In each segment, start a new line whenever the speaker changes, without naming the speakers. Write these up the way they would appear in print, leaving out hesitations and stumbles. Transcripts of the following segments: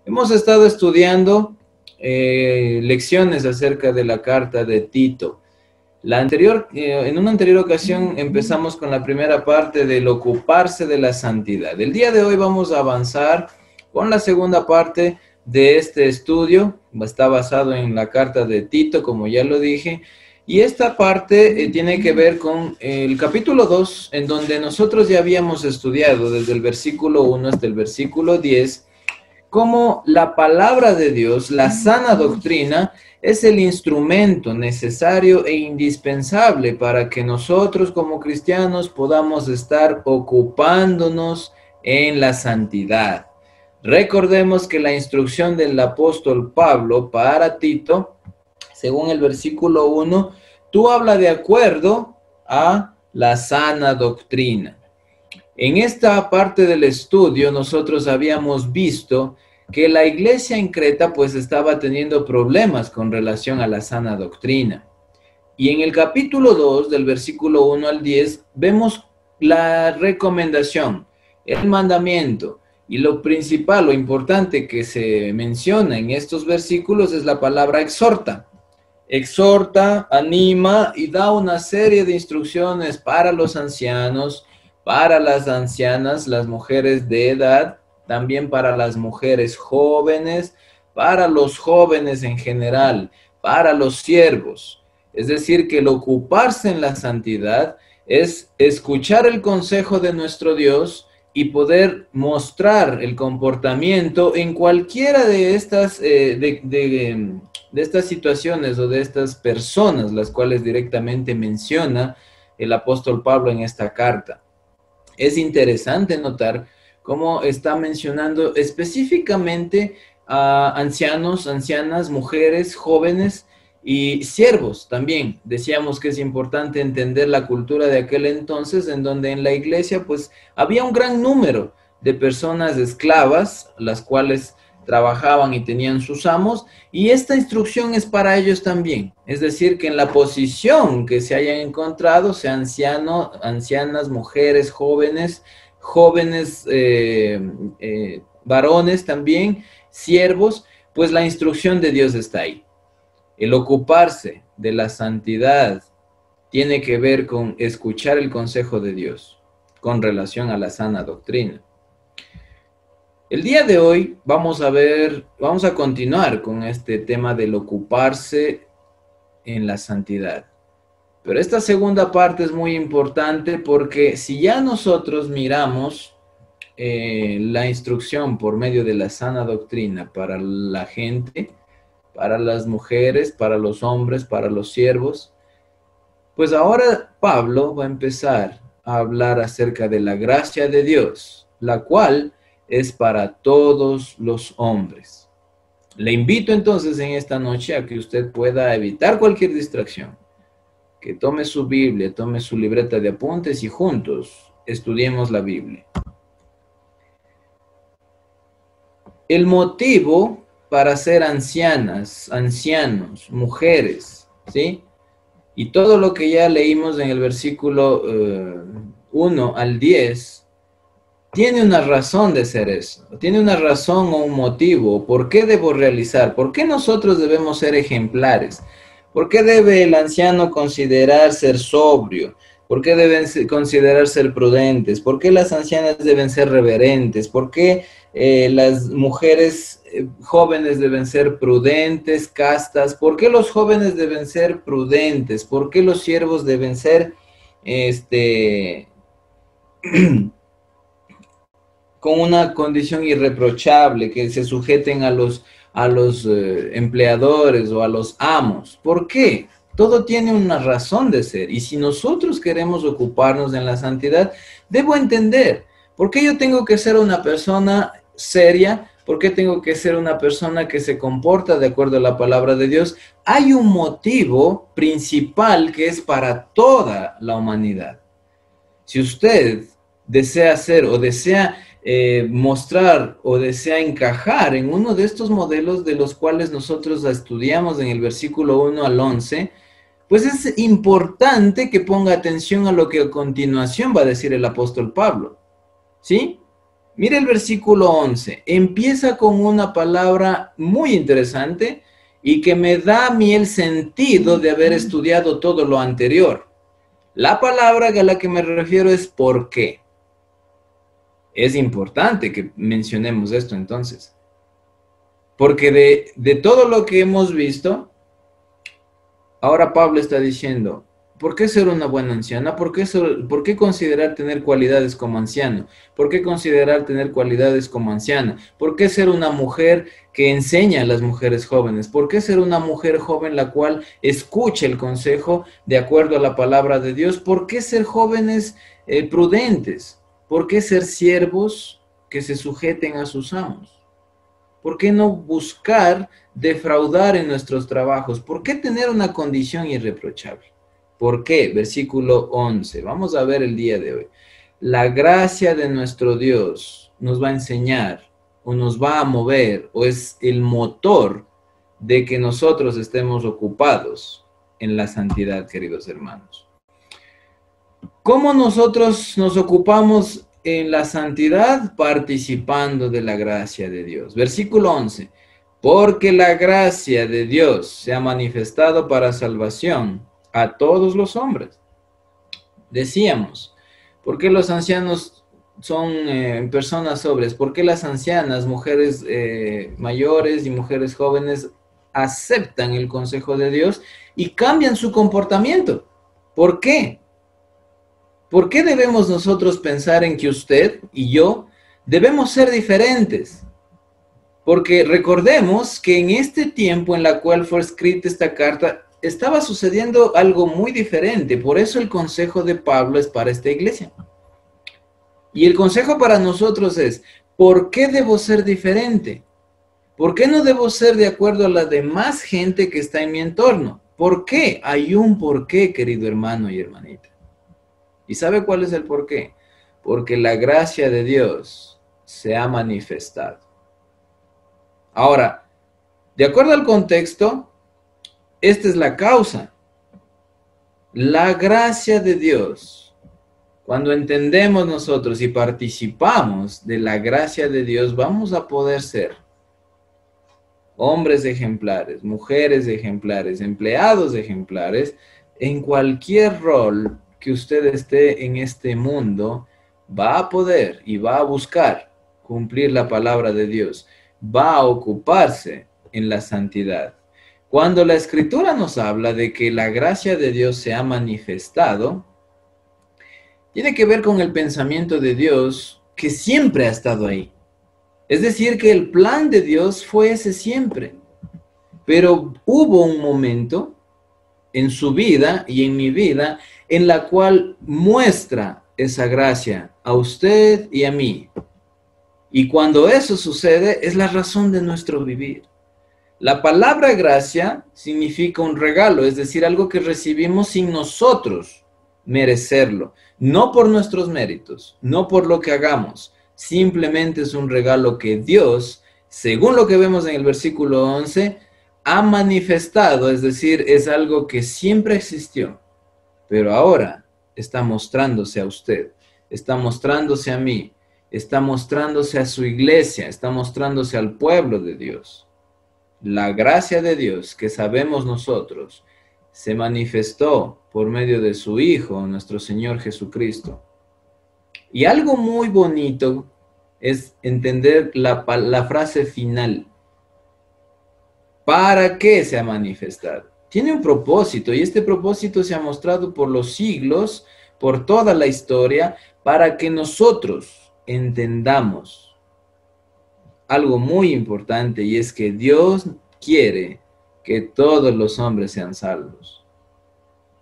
Hemos estado estudiando lecciones acerca de la carta de Tito. En una anterior ocasión empezamos con la primera parte del ocuparse de la santidad. El día de hoy vamos a avanzar con la segunda parte de este estudio. Está basado en la carta de Tito, como ya lo dije. Y esta parte tiene que ver con el capítulo 2, en donde nosotros ya habíamos estudiado desde el versículo 1 hasta el versículo 10, cómo la palabra de Dios, la sana doctrina, es el instrumento necesario e indispensable para que nosotros como cristianos podamos estar ocupándonos en la santidad. Recordemos que la instrucción del apóstol Pablo para Tito, según el versículo 1, tú habla de acuerdo a la sana doctrina. En esta parte del estudio nosotros habíamos visto que la iglesia en Creta pues estaba teniendo problemas con relación a la sana doctrina. Y en el capítulo 2 del versículo 1 al 10 vemos la recomendación, el mandamiento. Y lo principal, lo importante que se menciona en estos versículos es la palabra exhorta. Exhorta, anima y da una serie de instrucciones para los ancianos, para las ancianas, las mujeres de edad, también para las mujeres jóvenes, para los jóvenes en general, para los siervos. Es decir, que el ocuparse en la santidad es escuchar el consejo de nuestro Dios y poder mostrar el comportamiento en cualquiera de estas, de estas situaciones o de estas personas, las cuales directamente menciona el apóstol Pablo en esta carta. Es interesante notar cómo está mencionando específicamente a ancianos, ancianas, mujeres, jóvenes y siervos también. Decíamos que es importante entender la cultura de aquel entonces, en donde en la iglesia pues había un gran número de personas esclavas, las cuales trabajaban y tenían sus amos, y esta instrucción es para ellos también. Es decir, que en la posición que se hayan encontrado, sea anciano, ancianas, mujeres, jóvenes, varones también, siervos, pues la instrucción de Dios está ahí. El ocuparse de la santidad tiene que ver con escuchar el consejo de Dios con relación a la sana doctrina. El día de hoy vamos a continuar con este tema del ocuparse en la santidad. Pero esta segunda parte es muy importante porque si ya nosotros miramos la instrucción por medio de la sana doctrina para la gente, para las mujeres, para los hombres, para los siervos, pues ahora Pablo va a empezar a hablar acerca de la gracia de Dios, la cual es para todos los hombres. Le invito entonces en esta noche a que usted pueda evitar cualquier distracción, que tome su Biblia, tome su libreta de apuntes y juntos estudiemos la Biblia. El motivo para ser ancianas, ancianos, mujeres, ¿sí? Y todo lo que ya leímos en el versículo 1 al 10, tiene una razón de ser eso, tiene una razón o un motivo. ¿Por qué debo realizar? ¿Por qué nosotros debemos ser ejemplares? ¿Por qué debe el anciano considerar ser sobrio? ¿Por qué deben considerar ser prudentes? ¿Por qué las ancianas deben ser reverentes? ¿Por qué las mujeres jóvenes deben ser prudentes, castas? ¿Por qué los jóvenes deben ser prudentes? ¿Por qué los siervos deben ser con una condición irreprochable, que se sujeten a los empleadores o a los amos? ¿Por qué? Todo tiene una razón de ser. Y si nosotros queremos ocuparnos en la santidad, debo entender por qué yo tengo que ser una persona seria, por qué tengo que ser una persona que se comporta de acuerdo a la palabra de Dios. Hay un motivo principal que es para toda la humanidad. Si usted desea ser o desea mostrar o desea encajar en uno de estos modelos de los cuales nosotros estudiamos en el versículo 1 al 11, pues es importante que ponga atención a lo que a continuación va a decir el apóstol Pablo, ¿sí? Mire el versículo 11. Empieza con una palabra muy interesante y que me da a mí el sentido de haber estudiado todo lo anterior. La palabra a la que me refiero es ¿por qué? Es importante que mencionemos esto entonces. Porque de todo lo que hemos visto, ahora Pablo está diciendo, ¿por qué ser una buena anciana? ¿Por qué considerar tener cualidades como anciano? ¿Por qué considerar tener cualidades como anciana? ¿Por qué ser una mujer que enseña a las mujeres jóvenes? ¿Por qué ser una mujer joven la cual escucha el consejo de acuerdo a la palabra de Dios? ¿Por qué ser jóvenes prudentes? ¿Por qué ser siervos que se sujeten a sus amos? ¿Por qué no buscar defraudar en nuestros trabajos? ¿Por qué tener una condición irreprochable? ¿Por qué? Versículo 11. Vamos a ver el día de hoy. La gracia de nuestro Dios nos va a enseñar o nos va a mover o es el motor de que nosotros estemos ocupados en la santidad, queridos hermanos. ¿Cómo nosotros nos ocupamos en la santidad? Participando de la gracia de Dios. Versículo 11. Porque la gracia de Dios se ha manifestado para salvación a todos los hombres. Decíamos, ¿por qué los ancianos son personas sobrias? ¿Por qué las ancianas, mujeres mayores y mujeres jóvenes aceptan el consejo de Dios y cambian su comportamiento? ¿Por qué? ¿Por qué debemos nosotros pensar en que usted y yo debemos ser diferentes? Porque recordemos que en este tiempo en la cual fue escrita esta carta, estaba sucediendo algo muy diferente. Por eso el consejo de Pablo es para esta iglesia. Y el consejo para nosotros es, ¿por qué debo ser diferente? ¿Por qué no debo ser de acuerdo a la demás gente que está en mi entorno? ¿Por qué? Hay un por qué, querido hermano y hermanita. ¿Y sabe cuál es el por qué? Porque la gracia de Dios se ha manifestado. Ahora, de acuerdo al contexto, esta es la causa. La gracia de Dios. Cuando entendemos nosotros y participamos de la gracia de Dios, vamos a poder ser hombres ejemplares, mujeres ejemplares, empleados ejemplares, en cualquier rol que usted esté en este mundo, va a poder y va a buscar cumplir la palabra de Dios, va a ocuparse en la santidad. Cuando la Escritura nos habla de que la gracia de Dios se ha manifestado, tiene que ver con el pensamiento de Dios que siempre ha estado ahí. Es decir, que el plan de Dios fue ese siempre. Pero hubo un momento en su vida y en mi vida en la cual muestra esa gracia a usted y a mí. Y cuando eso sucede, es la razón de nuestro vivir. La palabra gracia significa un regalo, es decir, algo que recibimos sin nosotros merecerlo, no por nuestros méritos, no por lo que hagamos, simplemente es un regalo que Dios, según lo que vemos en el versículo 11, ha manifestado, es decir, es algo que siempre existió, pero ahora está mostrándose a usted, está mostrándose a mí, está mostrándose a su iglesia, está mostrándose al pueblo de Dios. La gracia de Dios que sabemos nosotros se manifestó por medio de su Hijo, nuestro Señor Jesucristo. Y algo muy bonito es entender la frase final. ¿Para qué se ha manifestado? Tiene un propósito y este propósito se ha mostrado por los siglos, por toda la historia, para que nosotros entendamos algo muy importante, y es que Dios quiere que todos los hombres sean salvos.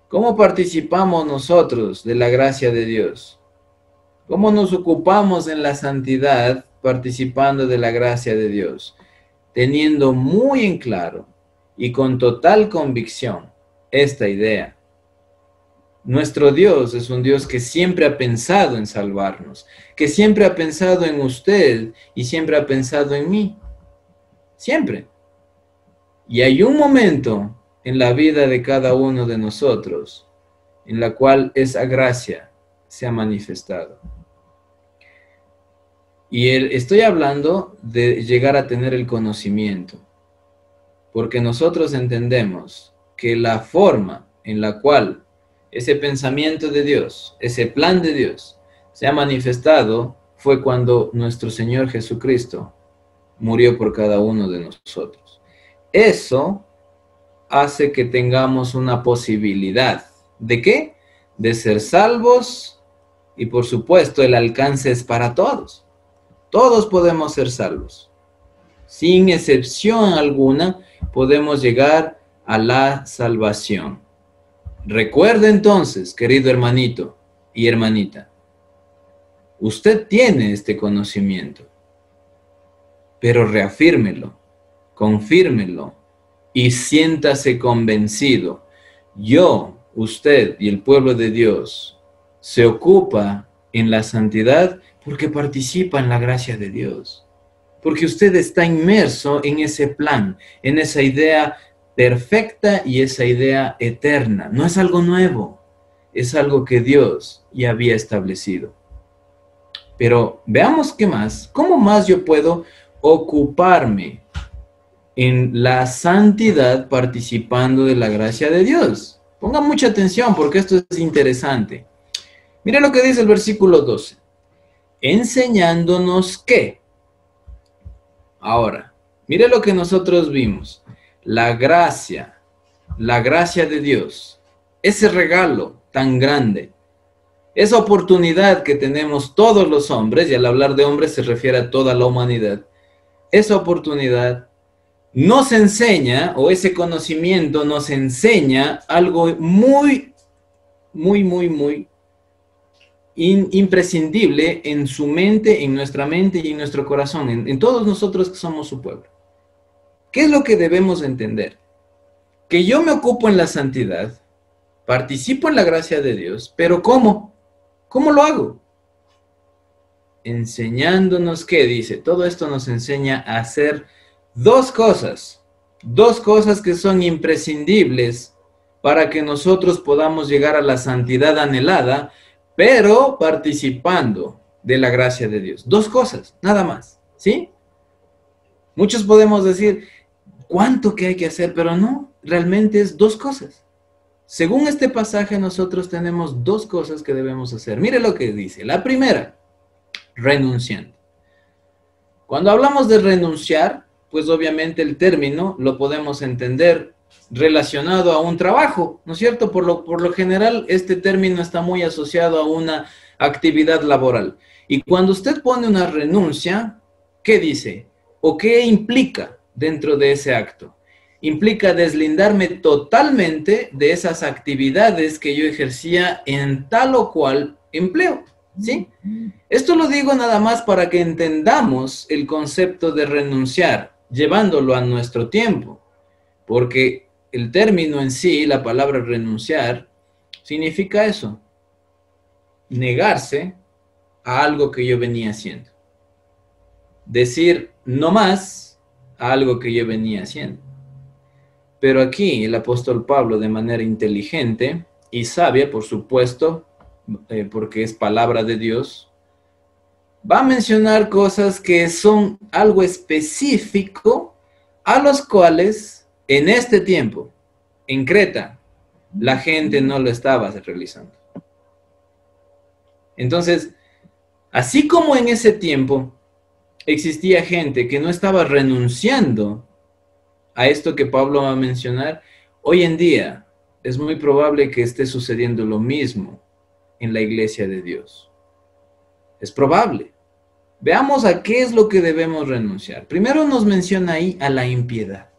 ¿Cómo participamos nosotros de la gracia de Dios? ¿Cómo nos ocupamos en la santidad participando de la gracia de Dios? Teniendo muy en claro y con total convicción esta idea. Nuestro Dios es un Dios que siempre ha pensado en salvarnos, que siempre ha pensado en usted y siempre ha pensado en mí. Siempre. Y hay un momento en la vida de cada uno de nosotros en la cual esa gracia se ha manifestado. Y estoy hablando de llegar a tener el conocimiento, porque nosotros entendemos que la forma en la cual ese pensamiento de Dios, ese plan de Dios, se ha manifestado fue cuando nuestro Señor Jesucristo murió por cada uno de nosotros. Eso hace que tengamos una posibilidad. ¿De qué? De ser salvos, y por supuesto el alcance es para todos. Todos podemos ser salvos. Sin excepción alguna, podemos llegar a la salvación. Recuerde entonces, querido hermanito y hermanita, usted tiene este conocimiento, pero reafírmelo, confírmelo y siéntase convencido. Yo, usted y el pueblo de Dios se ocupa en la santidad porque participa en la gracia de Dios. Porque usted está inmerso en ese plan, en esa idea perfecta y esa idea eterna. No es algo nuevo, es algo que Dios ya había establecido. Pero veamos qué más. ¿Cómo más yo puedo ocuparme en la santidad participando de la gracia de Dios? Ponga mucha atención porque esto es interesante. Mire lo que dice el versículo 12. Enseñándonos qué. Ahora, mire lo que nosotros vimos. La gracia de Dios, ese regalo tan grande, esa oportunidad que tenemos todos los hombres, y al hablar de hombres se refiere a toda la humanidad, esa oportunidad nos enseña, o ese conocimiento nos enseña algo muy imprescindible en su mente, en nuestra mente y en nuestro corazón, en todos nosotros que somos su pueblo. ¿Qué es lo que debemos entender? Que yo me ocupo en la santidad, participo en la gracia de Dios, pero ¿cómo? ¿Cómo lo hago? Enseñándonos, ¿qué dice? Todo esto nos enseña a hacer dos cosas que son imprescindibles para que nosotros podamos llegar a la santidad anhelada, pero participando de la gracia de Dios. Dos cosas, nada más, ¿sí? Muchos podemos decir, ¿cuánto que hay que hacer? Pero no, realmente es dos cosas. Según este pasaje, nosotros tenemos dos cosas que debemos hacer. Mire lo que dice. La primera, renunciando. Cuando hablamos de renunciar, pues obviamente el término lo podemos entender relacionado a un trabajo, ¿no es cierto? Por lo general, este término está muy asociado a una actividad laboral. Y cuando usted pone una renuncia, ¿qué dice? ¿O qué implica dentro de ese acto? Implica deslindarme totalmente de esas actividades que yo ejercía en tal o cual empleo, ¿sí? Esto lo digo nada más para que entendamos el concepto de renunciar, llevándolo a nuestro tiempo, porque el término en sí, la palabra renunciar, significa eso, negarse a algo que yo venía haciendo, decir no más a algo que yo venía haciendo. Pero aquí el apóstol Pablo, de manera inteligente y sabia, por supuesto, porque es palabra de Dios, va a mencionar cosas que son algo específico a los cuales en este tiempo, en Creta, la gente no lo estaba realizando. Entonces, así como en ese tiempo existía gente que no estaba renunciando a esto que Pablo va a mencionar, hoy en día es muy probable que esté sucediendo lo mismo en la iglesia de Dios. Es probable. Veamos a qué es lo que debemos renunciar. Primero nos menciona ahí a la impiedad.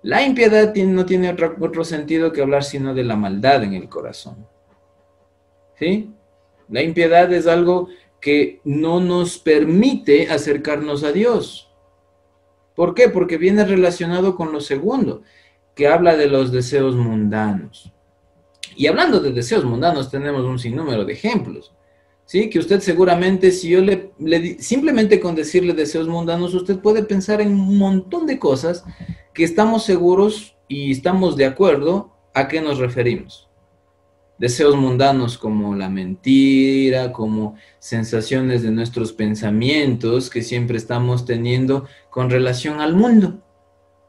La impiedad no tiene otro sentido que hablar sino de la maldad en el corazón. ¿Sí? La impiedad es algo que no nos permite acercarnos a Dios. ¿Por qué? Porque viene relacionado con lo segundo, que habla de los deseos mundanos. Y hablando de deseos mundanos, tenemos un sinnúmero de ejemplos, ¿sí? Que usted seguramente, si yo simplemente con decirle deseos mundanos, usted puede pensar en un montón de cosas que estamos seguros y estamos de acuerdo a qué nos referimos. Deseos mundanos como la mentira, como sensaciones de nuestros pensamientos que siempre estamos teniendo con relación al mundo.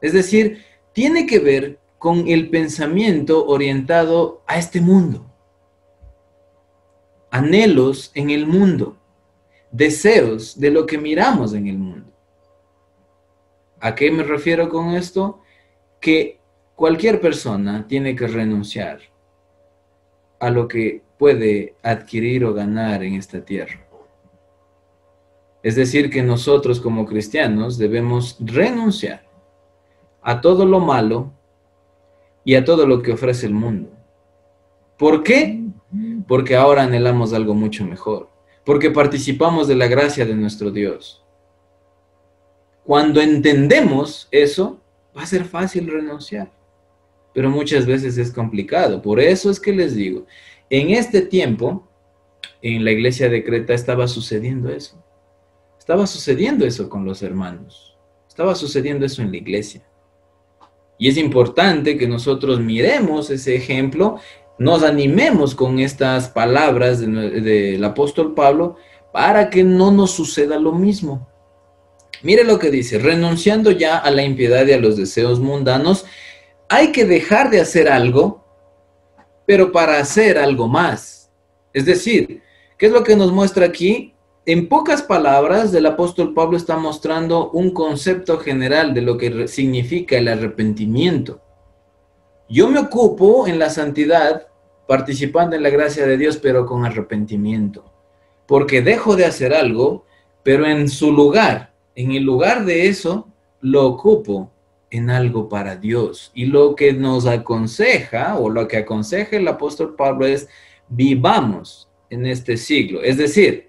Es decir, tiene que ver con el pensamiento orientado a este mundo. Anhelos en el mundo, deseos de lo que miramos en el mundo. ¿A qué me refiero con esto? Que cualquier persona tiene que renunciar a lo que puede adquirir o ganar en esta tierra. Es decir, que nosotros como cristianos debemos renunciar a todo lo malo y a todo lo que ofrece el mundo. ¿Por qué? Porque ahora anhelamos algo mucho mejor, porque participamos de la gracia de nuestro Dios. Cuando entendemos eso, va a ser fácil renunciar, pero muchas veces es complicado. Por eso es que les digo, en este tiempo, en la iglesia de Creta estaba sucediendo eso. Estaba sucediendo eso con los hermanos. Estaba sucediendo eso en la iglesia. Y es importante que nosotros miremos ese ejemplo, nos animemos con estas palabras del apóstol Pablo para que no nos suceda lo mismo. Mire lo que dice: renunciando ya a la impiedad y a los deseos mundanos, hay que dejar de hacer algo, pero para hacer algo más. Es decir, ¿qué es lo que nos muestra aquí? En pocas palabras, el apóstol Pablo está mostrando un concepto general de lo que significa el arrepentimiento. Yo me ocupo en la santidad, participando en la gracia de Dios, pero con arrepentimiento. Porque dejo de hacer algo, pero en su lugar, en el lugar de eso, lo ocupo en algo para Dios. Y lo que nos aconseja, o lo que aconseja el apóstol Pablo es: vivamos en este siglo. Es decir,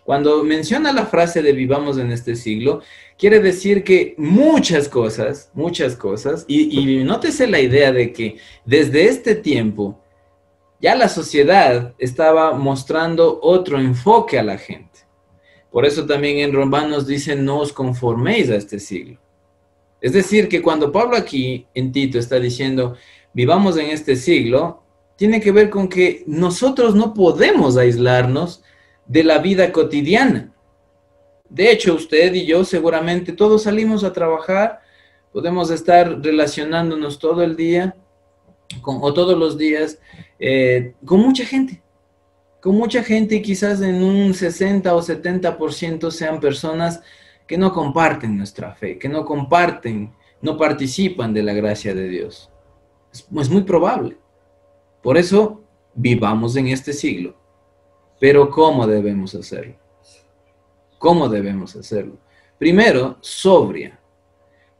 cuando menciona la frase de vivamos en este siglo, quiere decir que muchas cosas, y nótese la idea de que desde este tiempo ya la sociedad estaba mostrando otro enfoque a la gente. Por eso también en Romanos dice: no os conforméis a este siglo. Es decir, que cuando Pablo aquí en Tito está diciendo vivamos en este siglo, tiene que ver con que nosotros no podemos aislarnos de la vida cotidiana. De hecho, usted y yo seguramente todos salimos a trabajar, podemos estar relacionándonos todo el día o todos los días con mucha gente. Con mucha gente, y quizás en un 60 o 70% sean personas que no comparten nuestra fe, que no comparten, no participan de la gracia de Dios. Es muy probable. Por eso, vivamos en este siglo. Pero ¿cómo debemos hacerlo? ¿Cómo debemos hacerlo? Primero, sobria.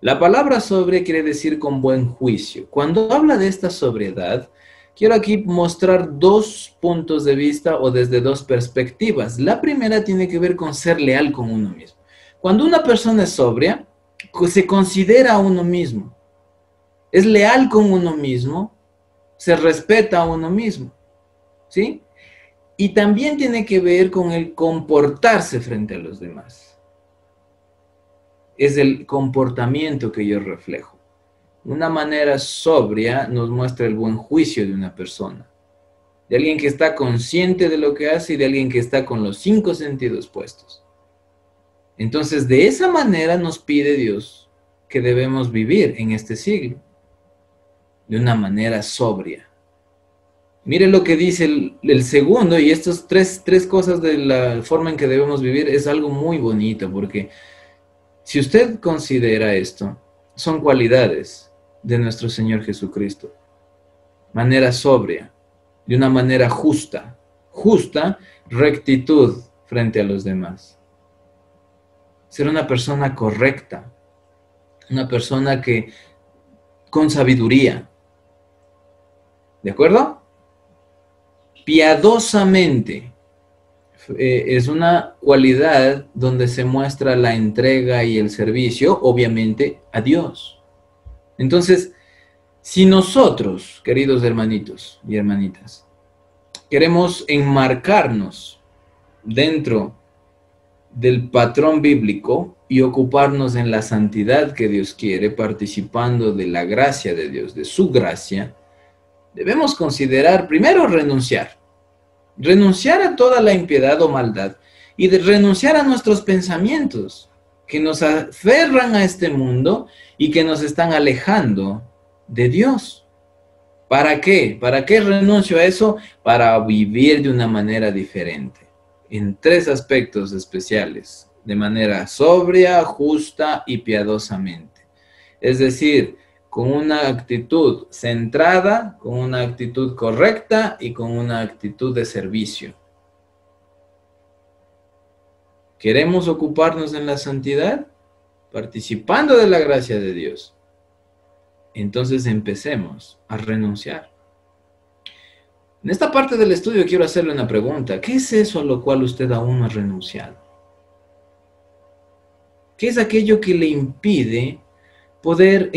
La palabra sobria quiere decir con buen juicio. Cuando habla de esta sobriedad, quiero aquí mostrar dos puntos de vista o desde dos perspectivas. La primera tiene que ver con ser leal con uno mismo. Cuando una persona es sobria, se considera a uno mismo. Es leal con uno mismo, se respeta a uno mismo. ¿Sí? Y también tiene que ver con el comportarse frente a los demás. Es el comportamiento que yo reflejo. Una manera sobria nos muestra el buen juicio de una persona. De alguien que está consciente de lo que hace y de alguien que está con los 5 sentidos puestos. Entonces, de esa manera nos pide Dios que debemos vivir en este siglo. De una manera sobria. Mire lo que dice el segundo, y estas tres cosas de la forma en que debemos vivir es algo muy bonito, porque si usted considera esto, son cualidades de nuestro Señor Jesucristo. Manera sobria, de una manera justa, rectitud frente a los demás. Ser una persona correcta, una persona que con sabiduría. ¿De acuerdo? Piadosamente es una cualidad donde se muestra la entrega y el servicio, obviamente, a Dios. Entonces, si nosotros, queridos hermanitos y hermanitas, queremos enmarcarnos dentro del patrón bíblico y ocuparnos en la santidad que Dios quiere, participando de la gracia de Dios, de su gracia, debemos considerar primero renunciar. Renunciar a toda la impiedad o maldad y de renunciar a nuestros pensamientos que nos aferran a este mundo y que nos están alejando de Dios. ¿Para qué? ¿Para qué renuncio a eso? Para vivir de una manera diferente, en 3 aspectos especiales, de manera sobria, justa y piadosamente. Es decir, con una actitud centrada, con una actitud correcta y con una actitud de servicio. ¿Queremos ocuparnos en la santidad? Participando de la gracia de Dios. Entonces empecemos a renunciar. En esta parte del estudio quiero hacerle una pregunta. ¿Qué es eso a lo cual usted aún no ha renunciado? ¿Qué es aquello que le impide poder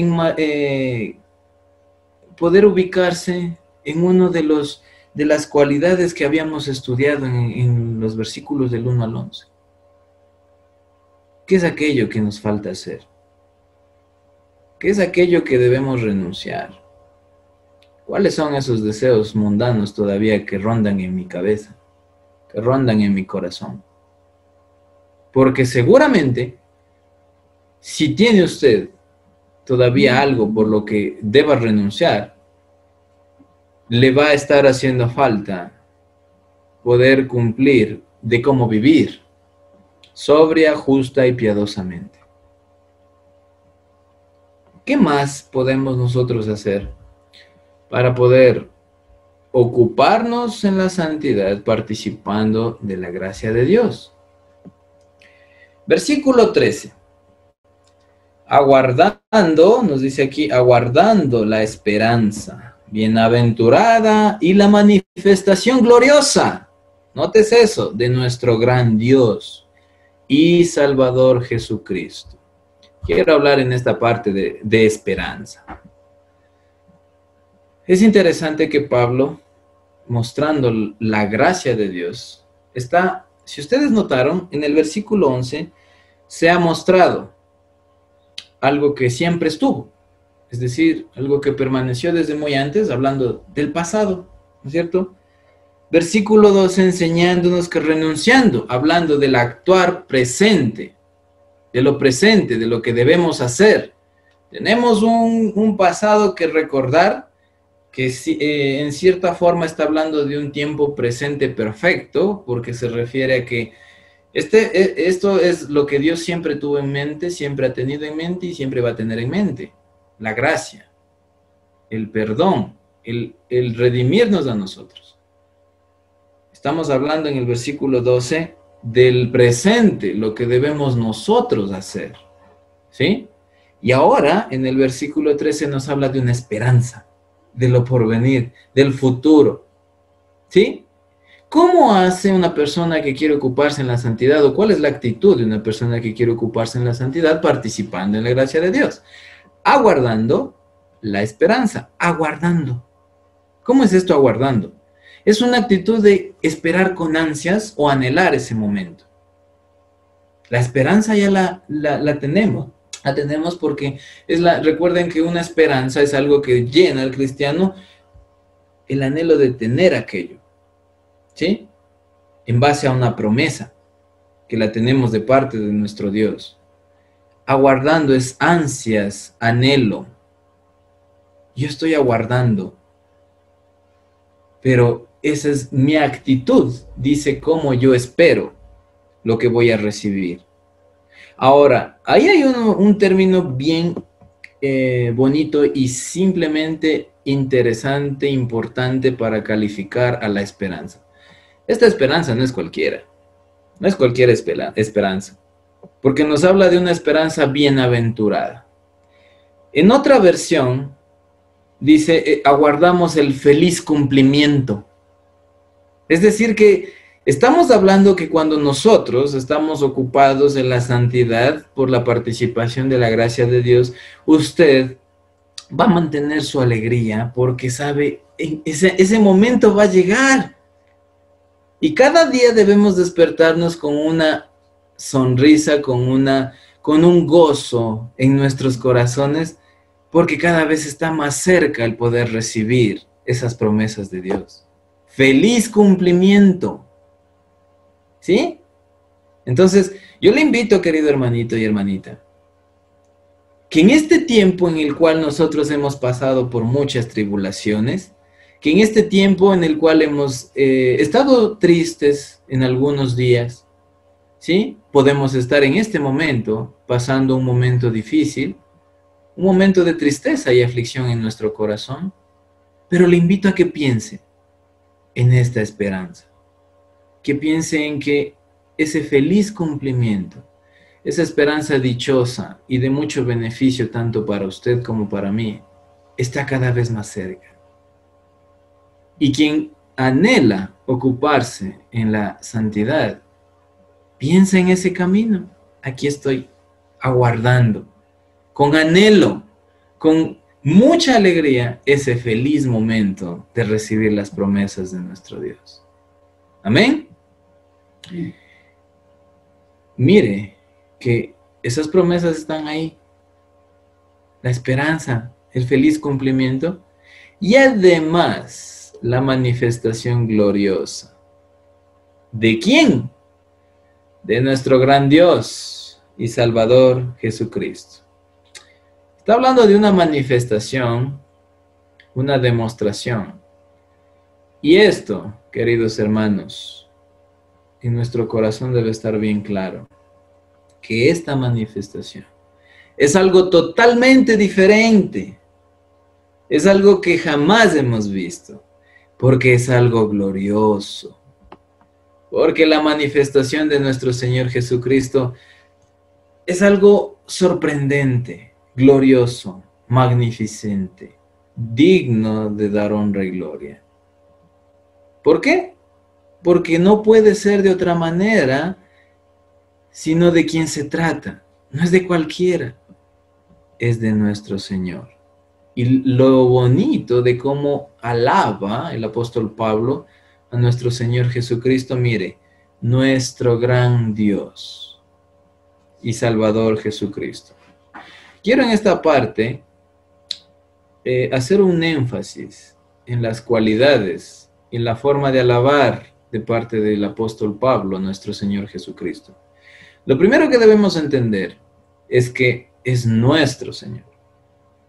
ubicarse en uno de las cualidades que habíamos estudiado en los versículos del 1 al 11? ¿Qué es aquello que nos falta hacer? ¿Qué es aquello que debemos renunciar? ¿Cuáles son esos deseos mundanos todavía que rondan en mi cabeza, que rondan en mi corazón? Porque seguramente, si tiene usted todavía algo por lo que deba renunciar, le va a estar haciendo falta poder cumplir de cómo vivir, sobria, justa y piadosamente. ¿Qué más podemos nosotros hacer para poder ocuparnos en la santidad participando de la gracia de Dios? Versículo 13. Aguardando, nos dice aquí, aguardando la esperanza bienaventurada y la manifestación gloriosa, notes eso, de nuestro gran Dios y Salvador Jesucristo. Quiero hablar en esta parte de esperanza. Es interesante que Pablo, mostrando la gracia de Dios, está, si ustedes notaron, en el versículo 11, se ha mostrado algo que siempre estuvo, es decir, algo que permaneció desde muy antes, hablando del pasado, ¿no es cierto? Versículo 12, enseñándonos que renunciando, hablando del actuar presente, de lo presente, de lo que debemos hacer. Tenemos un pasado que recordar, que en cierta forma está hablando de un tiempo presente perfecto, porque se refiere a que esto es lo que Dios siempre tuvo en mente, siempre ha tenido en mente y siempre va a tener en mente. La gracia, el perdón, el redimirnos a nosotros. Estamos hablando en el versículo 12 del presente, lo que debemos nosotros hacer, ¿sí? Y ahora, en el versículo 13 nos habla de una esperanza, de lo porvenir, del futuro, ¿sí? ¿Cómo hace una persona que quiere ocuparse en la santidad? ¿O cuál es la actitud de una persona que quiere ocuparse en la santidad participando en la gracia de Dios? Aguardando la esperanza, aguardando. ¿Cómo es esto aguardando? Es una actitud de esperar con ansias o anhelar ese momento. La esperanza ya la tenemos. La tenemos porque recuerden que una esperanza es algo que llena al cristiano el anhelo de tener aquello, ¿sí? En base a una promesa que la tenemos de parte de nuestro Dios. Aguardando es ansias, anhelo. Yo estoy aguardando, pero esa es mi actitud, dice cómo yo espero lo que voy a recibir. Ahora, ahí hay un término bien bonito y simplemente interesante, importante para calificar a la esperanza. Esta esperanza no es cualquiera, no es cualquier esperanza, porque nos habla de una esperanza bienaventurada. En otra versión, dice, aguardamos el feliz cumplimiento. Es decir que estamos hablando que cuando nosotros estamos ocupados en la santidad por la participación de la gracia de Dios, usted va a mantener su alegría porque sabe, ese momento va a llegar. Y cada día debemos despertarnos con una sonrisa, con un gozo en nuestros corazones, porque cada vez está más cerca el poder recibir esas promesas de Dios. Feliz cumplimiento. ¿Sí? Entonces, yo le invito, querido hermanito y hermanita, que en este tiempo en el cual nosotros hemos pasado por muchas tribulaciones, que en este tiempo en el cual hemos estado tristes en algunos días, ¿sí? Podemos estar en este momento pasando un momento difícil, un momento de tristeza y aflicción en nuestro corazón, pero le invito a que piense en esta esperanza, que piense en que ese feliz cumplimiento, esa esperanza dichosa y de mucho beneficio tanto para usted como para mí, está cada vez más cerca. Y quien anhela ocuparse en la santidad, piensa en ese camino. Aquí estoy, aguardando, con anhelo, con mucha alegría, ese feliz momento de recibir las promesas de nuestro Dios. Amén. Mire que esas promesas están ahí. La esperanza, el feliz cumplimiento y además la manifestación gloriosa. ¿De quién? De nuestro gran Dios y Salvador Jesucristo. Está hablando de una manifestación, una demostración. Y esto, queridos hermanos, en nuestro corazón debe estar bien claro, que esta manifestación es algo totalmente diferente. Es algo que jamás hemos visto, porque es algo glorioso. Porque la manifestación de nuestro Señor Jesucristo es algo sorprendente, glorioso, magnificente, digno de dar honra y gloria. ¿Por qué? Porque no puede ser de otra manera, sino de quien se trata. No es de cualquiera, es de nuestro Señor. Y lo bonito de cómo alaba el apóstol Pablo a nuestro Señor Jesucristo, mire, nuestro gran Dios y Salvador Jesucristo. Quiero en esta parte hacer un énfasis en las cualidades, en la forma de alabar de parte del apóstol Pablo a nuestro Señor Jesucristo. Lo primero que debemos entender es que es nuestro Señor.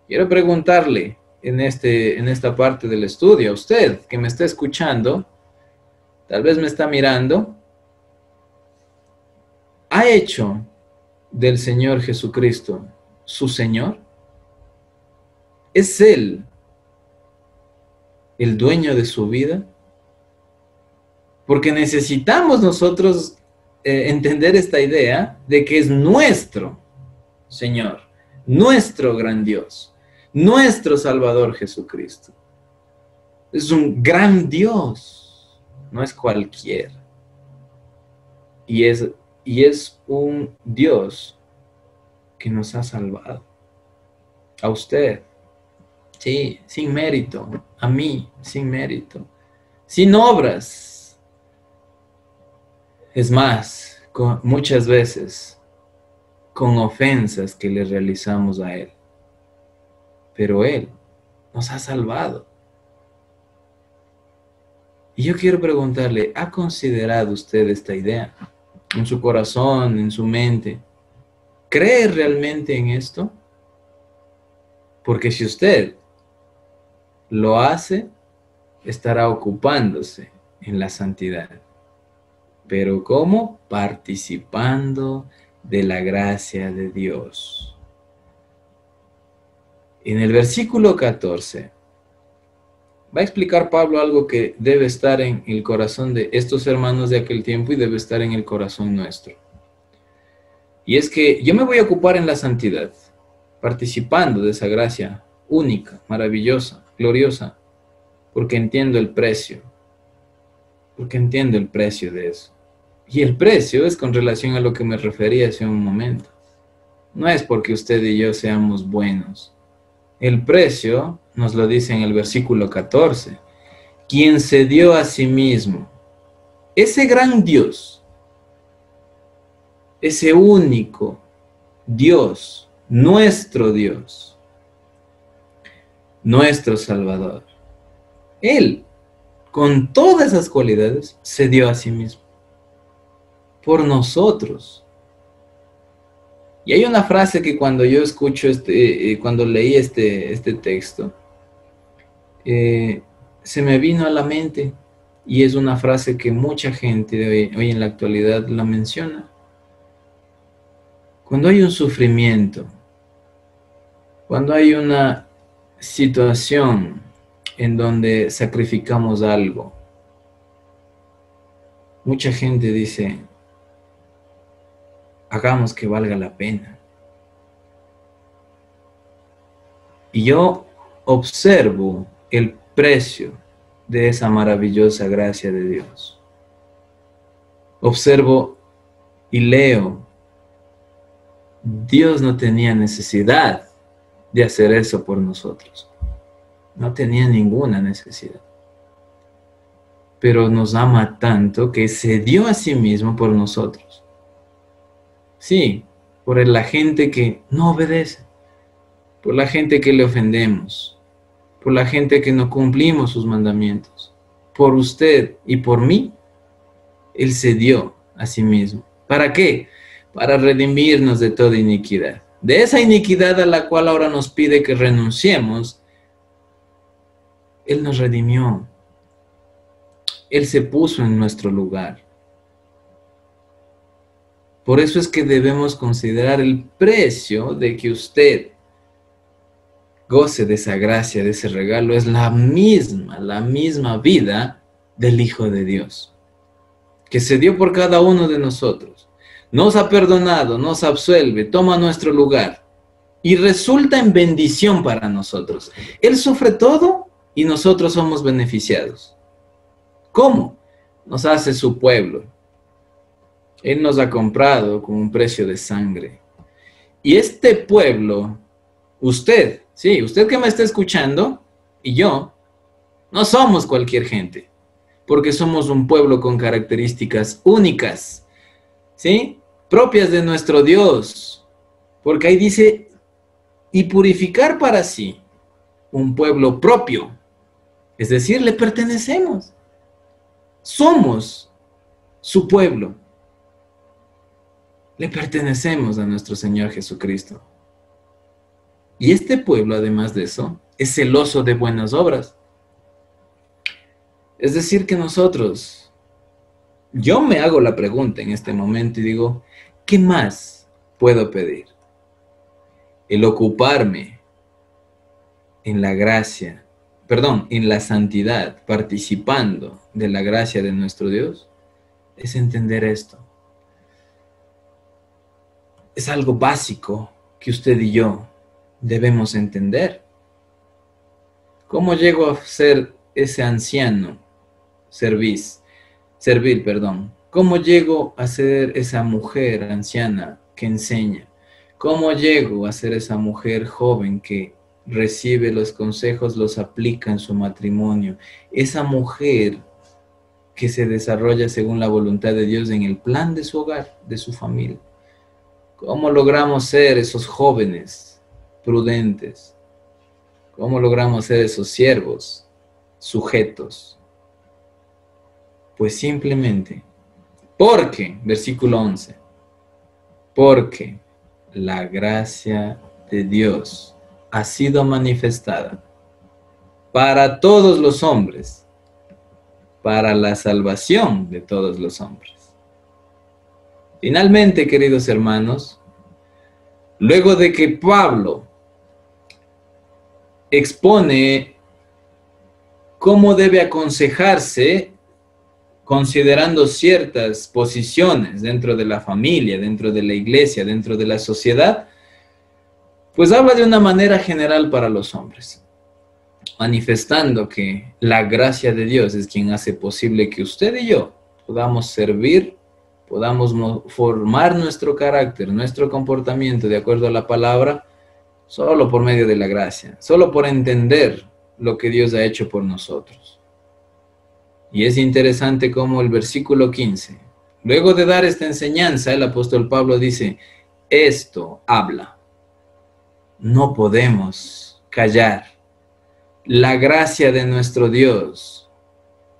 Quiero preguntarle en esta parte del estudio, a usted que me está escuchando, tal vez me está mirando, ¿ha hecho del Señor Jesucristo su Señor? ¿Es Él el dueño de su vida? Porque necesitamos nosotros entender esta idea de que es nuestro Señor, nuestro gran Dios, nuestro Salvador Jesucristo. Es un gran Dios, no es cualquiera. Y es un Dios que nos ha salvado. A usted, sí, sin mérito. A mí, sin mérito. Sin obras. Es más, muchas veces, con ofensas que le realizamos a Él. Pero Él nos ha salvado. Y yo quiero preguntarle, ¿ha considerado usted esta idea? En su corazón, en su mente. ¿Cree realmente en esto? Porque si usted lo hace, estará ocupándose en la santidad. ¿Pero cómo? Participando de la gracia de Dios. En el versículo 14, va a explicar Pablo algo que debe estar en el corazón de estos hermanos de aquel tiempo y debe estar en el corazón nuestro. Y es que yo me voy a ocupar en la santidad, participando de esa gracia única, maravillosa, gloriosa, porque entiendo el precio. Porque entiendo el precio de eso. Y el precio es con relación a lo que me refería hace un momento. No es porque usted y yo seamos buenos. El precio nos lo dice en el versículo 14. Quien se dio a sí mismo. Ese gran Dios. Ese único Dios. Nuestro Dios. Nuestro Salvador. Él, con todas esas cualidades, se dio a sí mismo, por nosotros. Y hay una frase que cuando yo escucho, cuando leí este texto, se me vino a la mente, y es una frase que mucha gente hoy en la actualidad la menciona. Cuando hay un sufrimiento, cuando hay una situación en donde sacrificamos algo, mucha gente dice, hagamos que valga la pena. Y yo observo el precio de esa maravillosa gracia de Dios. Observo y leo, Dios no tenía necesidad de hacer eso por nosotros. No tenía ninguna necesidad. Pero nos ama tanto que se dio a sí mismo por nosotros. Sí, por la gente que no obedece, por la gente que le ofendemos, por la gente que no cumplimos sus mandamientos, por usted y por mí, Él se dio a sí mismo. ¿Para qué? Para redimirnos de toda iniquidad. De esa iniquidad a la cual ahora nos pide que renunciemos, Él nos redimió. Él se puso en nuestro lugar. Por eso es que debemos considerar el precio de que usted goce de esa gracia, de ese regalo. Es la misma vida del Hijo de Dios, que se dio por cada uno de nosotros. Nos ha perdonado, nos absuelve, toma nuestro lugar y resulta en bendición para nosotros. Él sufre todo y nosotros somos beneficiados. ¿Cómo? Nos hace su pueblo. Él nos ha comprado con un precio de sangre. Y este pueblo, usted, sí, usted que me está escuchando, y yo, no somos cualquier gente, porque somos un pueblo con características únicas, ¿sí? Propias de nuestro Dios. Porque ahí dice, y purificar para sí un pueblo propio. Es decir, le pertenecemos. Somos su pueblo. Le pertenecemos a nuestro Señor Jesucristo. Y este pueblo, además de eso, es celoso de buenas obras. Es decir, que nosotros, yo me hago la pregunta en este momento y digo, ¿qué más puedo pedir? El ocuparme en la gracia, en la santidad, participando de la gracia de nuestro Dios, es entender esto. Es algo básico que usted y yo debemos entender. ¿Cómo llego a ser ese anciano servil? ¿Cómo llego a ser esa mujer anciana que enseña? ¿Cómo llego a ser esa mujer joven que recibe los consejos, los aplica en su matrimonio? Esa mujer que se desarrolla según la voluntad de Dios en el plan de su hogar, de su familia. ¿Cómo logramos ser esos jóvenes prudentes? ¿Cómo logramos ser esos siervos sujetos? Pues simplemente, porque, versículo 11, porque la gracia de Dios ha sido manifestada para todos los hombres, para la salvación de todos los hombres. Finalmente, queridos hermanos, luego de que Pablo expone cómo debe aconsejarse considerando ciertas posiciones dentro de la familia, dentro de la iglesia, dentro de la sociedad, pues habla de una manera general para los hombres, manifestando que la gracia de Dios es quien hace posible que usted y yo podamos servir, podamos formar nuestro carácter, nuestro comportamiento de acuerdo a la palabra, solo por medio de la gracia, solo por entender lo que Dios ha hecho por nosotros. Y es interesante cómo el versículo 15, luego de dar esta enseñanza, el apóstol Pablo dice, esto habla. No podemos callar. La gracia de nuestro Dios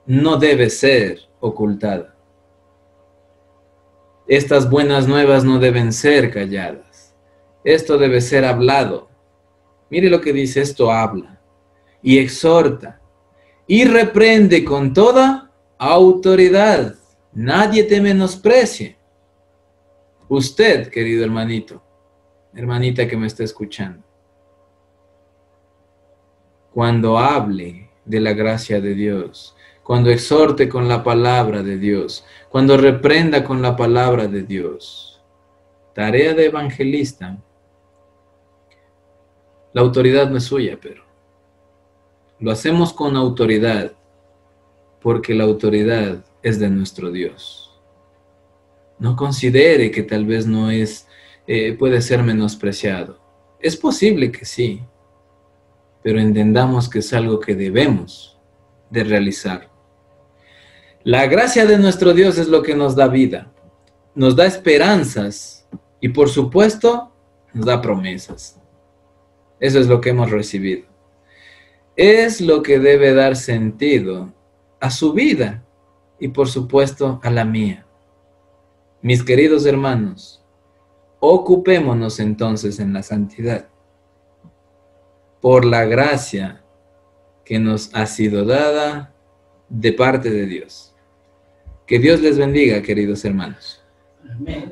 no debe ser ocultada. Estas buenas nuevas no deben ser calladas. Esto debe ser hablado. Mire lo que dice, esto habla y exhorta y reprende con toda autoridad. Nadie te menosprecie. Usted, querido hermanito, hermanita que me está escuchando, cuando hable de la gracia de Dios, cuando exhorte con la palabra de Dios, cuando reprenda con la palabra de Dios, tarea de evangelista, la autoridad no es suya, pero lo hacemos con autoridad, porque la autoridad es de nuestro Dios. No considere que tal vez no es, puede ser menospreciado. Es posible que sí, pero entendamos que es algo que debemos de realizar. La gracia de nuestro Dios es lo que nos da vida, nos da esperanzas y por supuesto nos da promesas. Eso es lo que hemos recibido. Es lo que debe dar sentido a su vida y por supuesto a la mía. Mis queridos hermanos, ocupémonos entonces en la santidad por la gracia que nos ha sido dada de parte de Dios. Que Dios les bendiga, queridos hermanos.
Amén.